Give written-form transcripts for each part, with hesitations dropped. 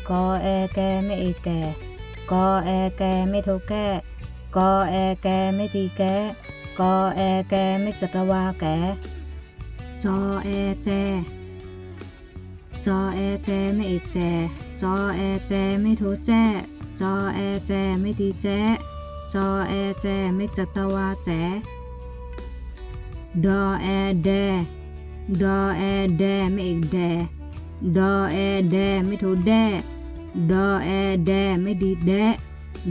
กอแอแกไม่เอกแก่กอแอแกไม่โทแก้กอแอแกไม่ตีแกกอแอแกไม่จัตวาแกจอแอแจจอแอแจไม่เอกแจจอแอแจไม่โทแจจอแอแจไม่ตีแจจอแอแจไม่จัตวาแจดอแอแดดอแอแดไม่เอกแดดอแอแดไม่โทแดดอแอแดไม่ดีแด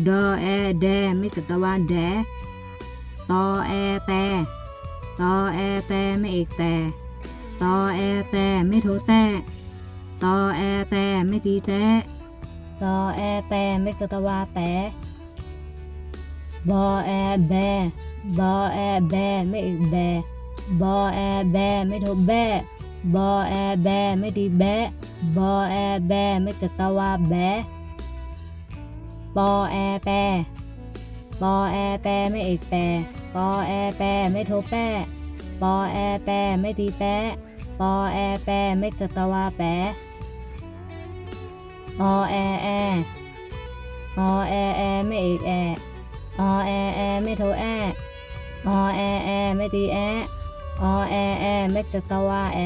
ดอแอแดไม่จัตวาแดตอแอแตตอแอแตไม่เอกแตตอแอแตไม่โทแตตอแอแตไม่ตีแตตอแอแตไม่จัตวาแตบอแอแบบอแอแบไม่เอกแบบอแอแบไม่โทแบบอแอแบไม่ตีแบบอแอแบไม่จัตวาแบปอแอแปปอแอแปไม่เอกแปปอแอแปไม่โทแปปอแอแปไม่ตีแปปอแอแปไม่จัตวาแปอแอแออแอแอไม่เอกแออแอแอไม่โทแออแอแอไม่ตีแออแอแอไม่จัตวาแอ